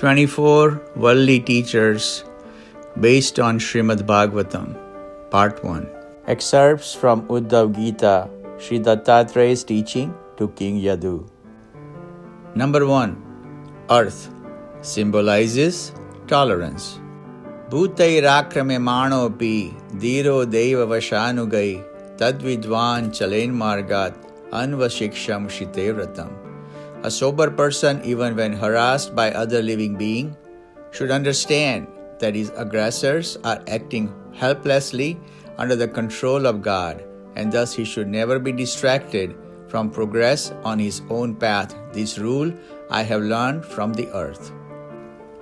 24 Worldly Teachers based on Srimad Bhagavatam, Part 1. Excerpts from Uddhav Gita, Sri Dattatraya's teaching to King Yadu. Number 1. Earth symbolizes tolerance. Bhutairakrame manopi dhiro deva vashanugai tadvidvan chalen margat anvashiksham shitevratam. A sober person, even when harassed by other living beings, should understand that his aggressors are acting helplessly under the control of God, and thus he should never be distracted from progress on his own path. This rule I have learned from the earth.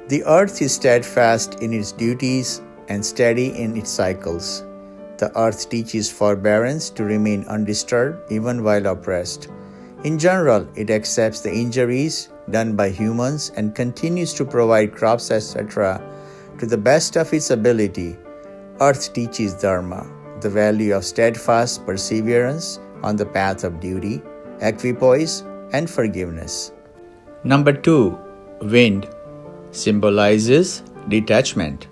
The earth is steadfast in its duties and steady in its cycles. The earth teaches forbearance to remain undisturbed even while oppressed. In general, it accepts the injuries done by humans and continues to provide crops, etc. to the best of its ability. Earth teaches Dharma, the value of steadfast perseverance on the path of duty, equipoise, and forgiveness. Number 2. Wind symbolizes detachment.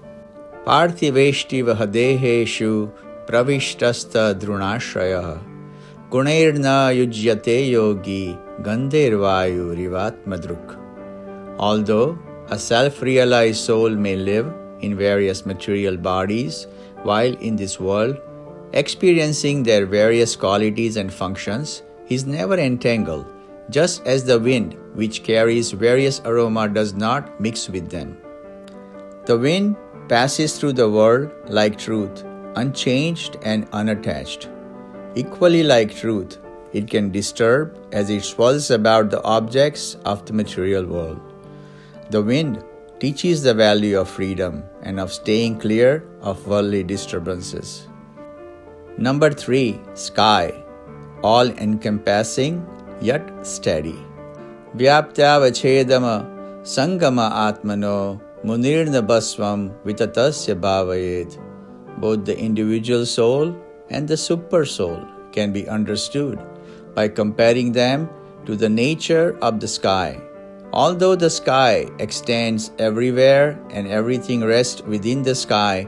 Parthiveshtiva hadeheshu pravishtasta drunashrayah Gunairna yujyate yogi gandhervayu rivatmadruk. Although a self-realized soul may live in various material bodies while in this world, experiencing their various qualities and functions, he is never entangled, just as the wind, which carries various aroma, does not mix with them. The wind passes through the world like truth, unchanged and unattached. Equally like truth, it can disturb as it swirls about the objects of the material world. The wind teaches the value of freedom and of staying clear of worldly disturbances. Number 3. Sky, all-encompassing yet steady. Vyaptyavachedama sangama atmano munirna basvam vitatasya bhavayet. Both the individual soul and the super soul can be understood by comparing them to the nature of the sky. Although the sky extends everywhere and everything rests within the sky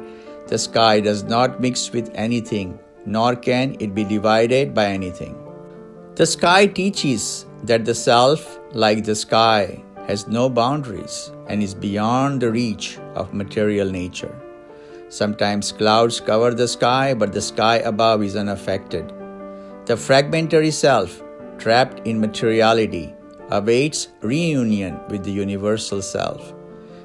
does not mix with anything, nor can it be divided by anything. The sky teaches that the self, like the sky, has no boundaries and is beyond the reach of material nature. Sometimes clouds cover the sky, but the sky above is unaffected. The fragmentary self, trapped in materiality, awaits reunion with the universal self.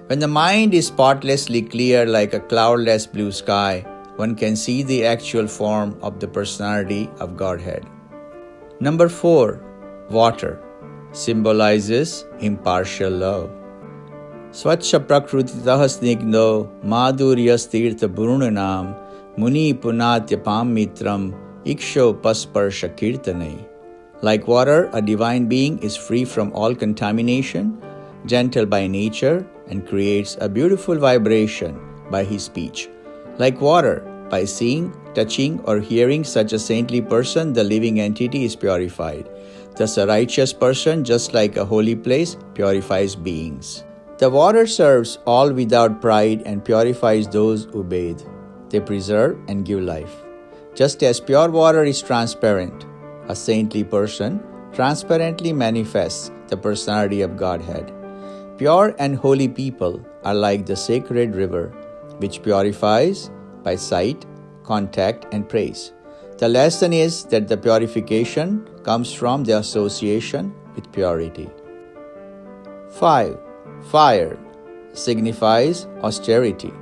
When the mind is spotlessly clear like a cloudless blue sky, one can see the actual form of the personality of Godhead. Number 4. Water symbolizes impartial love. Swachha prakrutitah snigno madhuryas tirtha burunanam muni punatyapam mitram iksho pasparsha kirtanai. Like water, a divine being is free from all contamination, gentle by nature, and creates a beautiful vibration by his speech. Like water, by seeing, touching, or hearing such a saintly person, the living entity is purified. Thus, a righteous person, just like a holy place, purifies beings. The water serves all without pride and purifies those who bathe. They preserve and give life. Just as pure water is transparent, a saintly person transparently manifests the personality of Godhead. Pure and holy people are like the sacred river, which purifies by sight, contact, and praise. The lesson is that the purification comes from the association with purity. 5. Fire signifies austerity.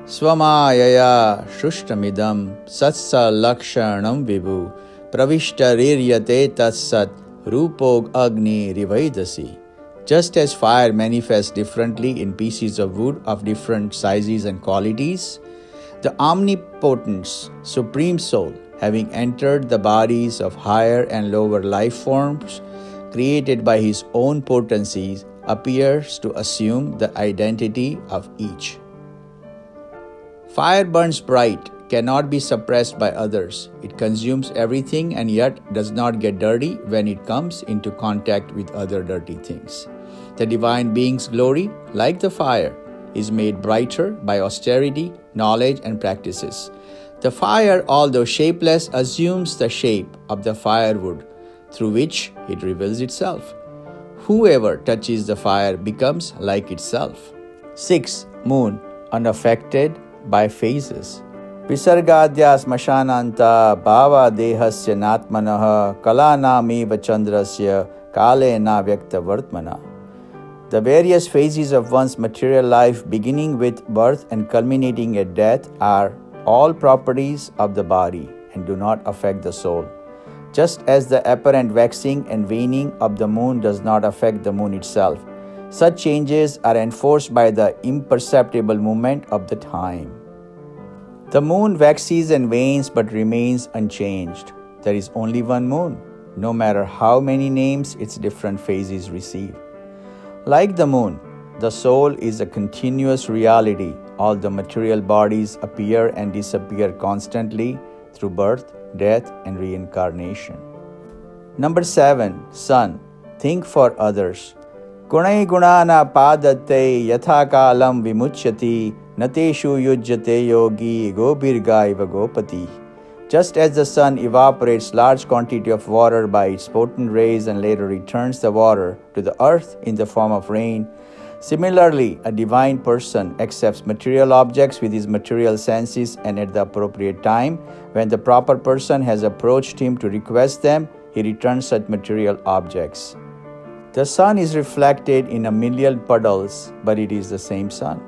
Swamayaya shushtamidam satsa lakshanam vibhu pravishtaririyate tatsat rupog agni rivaidasi. Just as fire manifests differently in pieces of wood of different sizes and qualities, the omnipotent Supreme Soul, having entered the bodies of higher and lower life forms created by his own potencies, appears to assume the identity of each. Fire burns bright, cannot be suppressed by others. It consumes everything and yet does not get dirty when it comes into contact with other dirty things. The divine being's glory, like the fire, is made brighter by austerity, knowledge, and practices. The fire, although shapeless, assumes the shape of the firewood through which it reveals itself. Whoever touches the fire becomes like itself. 6. Moon, unaffected by phases. Visargadya smashananta bhava dehasya natmanah kalanamiva chandrasya kale na vyakta vartmana. The various phases of one's material life, beginning with birth and culminating at death, are all properties of the body and do not affect the soul. Just as the apparent waxing and waning of the moon does not affect the moon itself, such changes are enforced by the imperceptible movement of the time. The moon waxes and wanes but remains unchanged. There is only one moon, no matter how many names its different phases receive. Like the moon, the soul is a continuous reality. All the material bodies appear and disappear constantly through birth, death, and reincarnation. Number 7. Sun. Think for others. Gunai gunana padate yathakalam vimuchyati nateshu yujjate yogi gobirgaiva gopati. Just as the sun evaporates large quantity of water by its potent rays and later returns the water to the earth in the form of rain, similarly, a divine person accepts material objects with his material senses, and at the appropriate time, when the proper person has approached him to request them, he returns such material objects. The sun is reflected in a million puddles, but it is the same sun.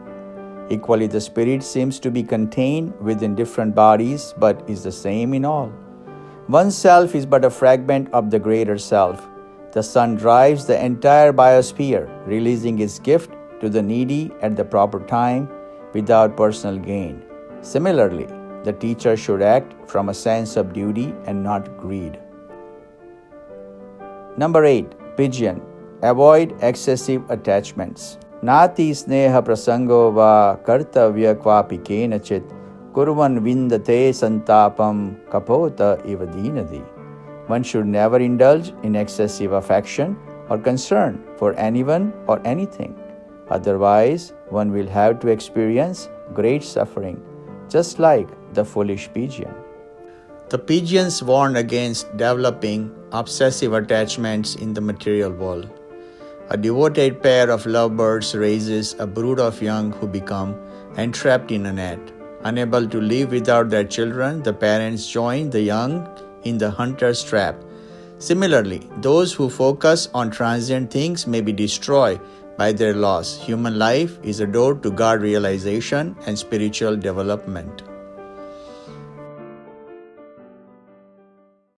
Equally, the spirit seems to be contained within different bodies, but is the same in all. One self is but a fragment of the greater self. The sun drives the entire biosphere, releasing its gift to the needy at the proper time without personal gain. Similarly, the teacher should act from a sense of duty and not greed. Number 8. Pigeon. Avoid excessive attachments. Nati sneha prasango va kartavya kvapi kenachit kurvan vindate santapam kapota ivadinadi. One should never indulge in excessive affection or concern for anyone or anything. Otherwise, one will have to experience great suffering, just like the foolish pigeon. The pigeons warn against developing obsessive attachments in the material world. A devoted pair of lovebirds raises a brood of young who become entrapped in a net. Unable to live without their children, the parents join the young in the hunter's trap. Similarly, those who focus on transient things may be destroyed by their loss. Human life is a door to God realization and spiritual development.